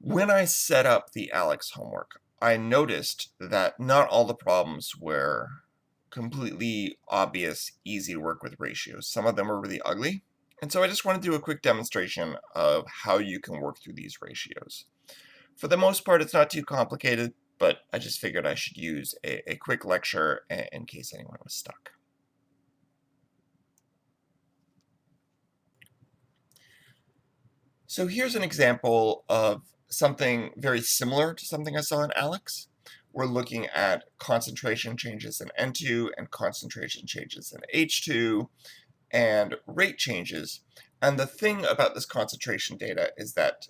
When I set up the Aleks homework, I noticed that not all the problems were completely obvious, easy to work with ratios. Some of them were really ugly. And so I just want to do a quick demonstration of how you can work through these ratios. For the most part, it's not too complicated, but I just figured I should use a quick lecture in case anyone was stuck. So here's an example of something very similar to something I saw in Aleks. We're looking at concentration changes in N2 and concentration changes in H2 and rate changes. And the thing about this concentration data is that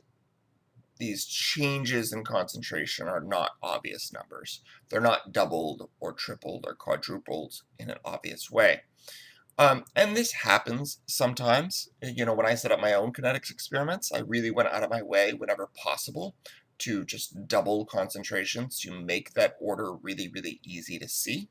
these changes in concentration are not obvious numbers. They're not doubled or tripled or quadrupled in an obvious way. And this happens sometimes. When I set up my own kinetics experiments, I really went out of my way whenever possible to just double concentrations to make that order really, really easy to see.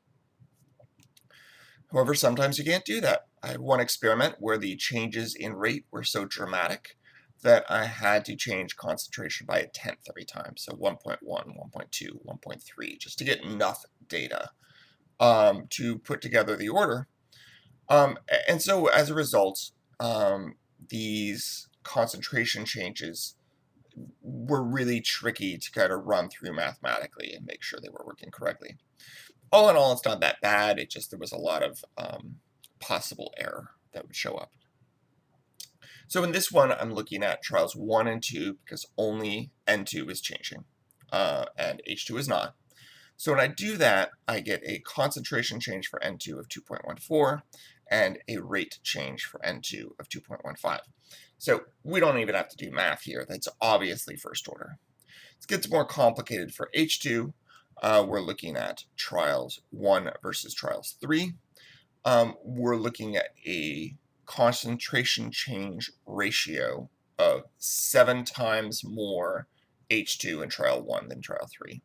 However, sometimes you can't do that. I had one experiment where the changes in rate were so dramatic that I had to change concentration by 1/10 every time. So 1.1, 1.2, 1.3, just to get enough data to put together the order. And so as a result, these concentration changes were really tricky to kind of run through mathematically and make sure they were working correctly. All in all, it's not that bad. There was a lot of possible error that would show up. So in this one, I'm looking at trials 1 and 2 because only N2 is changing and H2 is not. So when I do that, I get a concentration change for N2 of 2.14 and a rate change for N2 of 2.15. So we don't even have to do math here. That's obviously first order. It gets more complicated for H2. We're looking at trials 1 versus trials 3. We're looking at a concentration change ratio of 7 times more H2 in trial 1 than trial 3.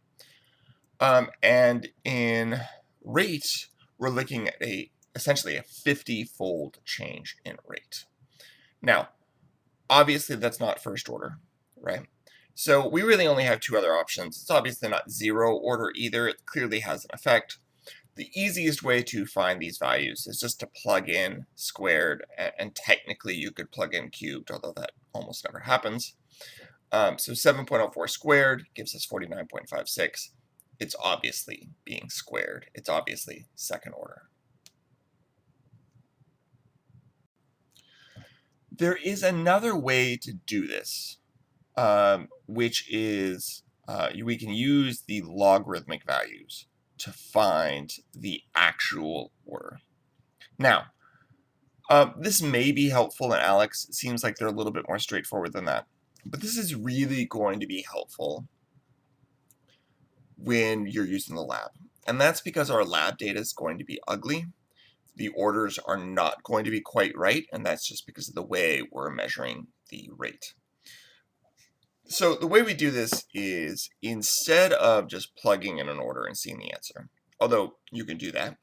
And in rate, we're looking at essentially a 50-fold change in rate. Now, obviously that's not first order, right? So we really only have two other options. It's obviously not zero order either. It clearly has an effect. The easiest way to find these values is just to plug in squared, and technically you could plug in cubed, although that almost never happens. So 7.04 squared gives us 49.56. It's obviously being squared. It's obviously second order. There is another way to do this, which is we can use the logarithmic values to find the actual order. Now, this may be helpful in Aleks. It seems like they're a little bit more straightforward than that. But this is really going to be helpful when you're using the lab. And that's because our lab data is going to be ugly. The orders are not going to be quite right, and that's just because of the way we're measuring the rate. So the way we do this is, instead of just plugging in an order and seeing the answer, although you can do that,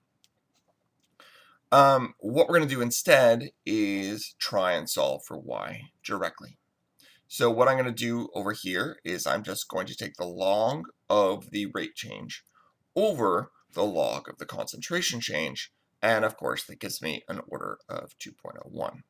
what we're going to do instead is try and solve for y directly. So what I'm going to do over here is I'm just going to take the log of the rate change over the log of the concentration change, and of course that gives me an order of 2.01.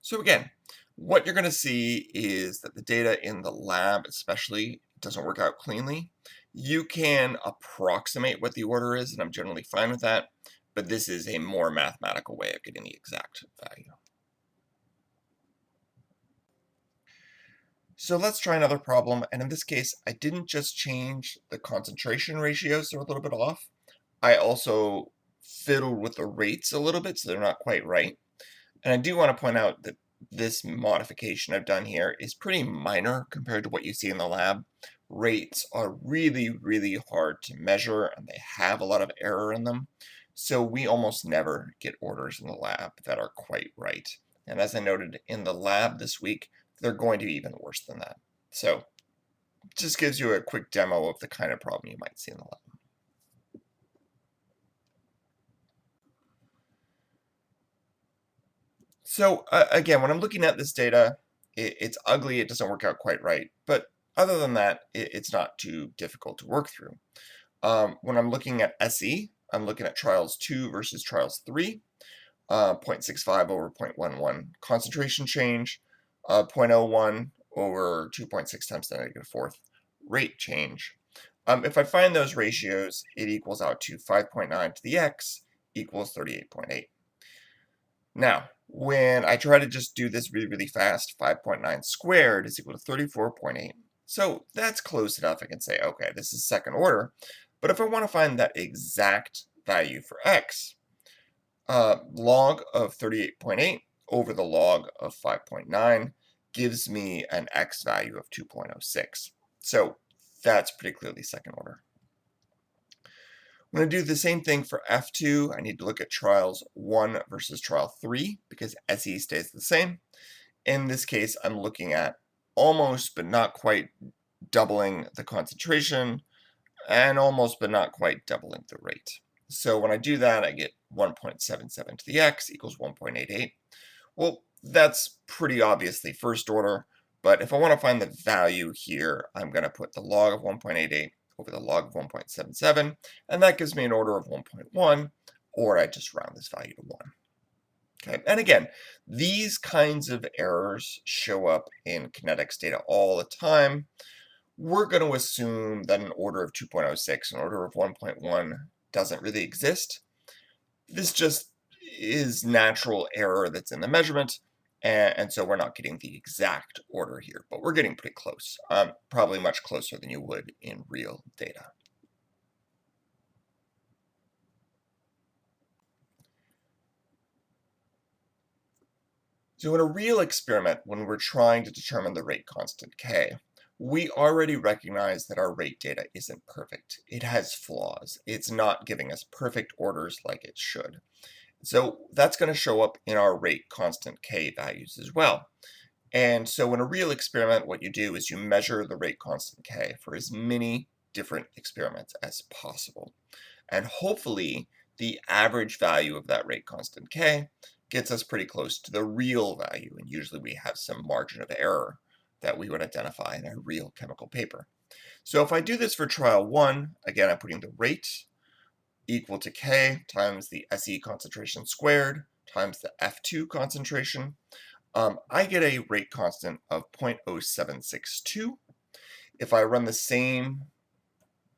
So again, what you're going to see is that the data in the lab especially doesn't work out cleanly. You can approximate what the order is, and I'm generally fine with that, but this is a more mathematical way of getting the exact value. So let's try another problem, and in this case, I didn't just change the concentration ratios, they're a little bit off. I also fiddled with the rates a little bit, so they're not quite right. And I do want to point out that this modification I've done here is pretty minor compared to what you see in the lab. Rates are really, really hard to measure, and they have a lot of error in them. So we almost never get orders in the lab that are quite right. And as I noted in the lab this week, they're going to be even worse than that. So it just gives you a quick demo of the kind of problem you might see in the lab. So again, when I'm looking at this data, it's ugly, it doesn't work out quite right, but Other than that, it's not too difficult to work through. When I'm looking at SE, I'm looking at trials 2 versus trials 3, 0.65 over 0.11 concentration change, 0.01 over 2.6 times the negative fourth rate change. If I find those ratios, it equals out to 5.9 to the x equals 38.8. Now, when I try to just do this really, really fast, 5.9 squared is equal to 34.8. So that's close enough. I can say, okay, this is second order. But if I want to find that exact value for x, log of 38.8 over the log of 5.9 gives me an x value of 2.06. So that's pretty clearly second order. I'm going to do the same thing for F2. I need to look at trials 1 versus trial 3 because SE stays the same. In this case, I'm looking at almost but not quite doubling the concentration and almost but not quite doubling the rate. So when I do that, I get 1.77 to the x equals 1.88. Well, that's pretty obviously first order, but if I want to find the value here, I'm going to put the log of 1.88 over the log of 1.77, and that gives me an order of 1.1, or I just round this value to 1. Okay, and again, these kinds of errors show up in kinetics data all the time. We're going to assume that an order of 2.06, an order of 1.1 doesn't really exist. This just is natural error that's in the measurement, and so we're not getting the exact order here, but we're getting pretty close, probably much closer than you would in real data. So in a real experiment, when we're trying to determine the rate constant k, we already recognize that our rate data isn't perfect. It has flaws. It's not giving us perfect orders like it should. So that's going to show up in our rate constant k values as well. And so in a real experiment, what you do is you measure the rate constant k for as many different experiments as possible. And hopefully the average value of that rate constant k gets us pretty close to the real value. And usually we have some margin of error that we would identify in a real chemical paper. So if I do this for trial 1, again, I'm putting the rate equal to k times the SE concentration squared times the F2 concentration. I get a rate constant of 0.0762. If I run the same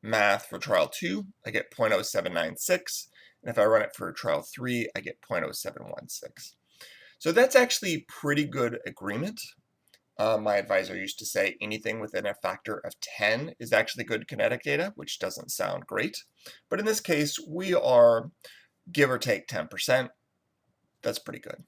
math for trial 2, I get 0.0796. And if I run it for trial 3, I get 0.0716. So that's actually pretty good agreement. My advisor used to say anything within a factor of 10 is actually good kinetic data, which doesn't sound great. But in this case, we are give or take 10%. That's pretty good.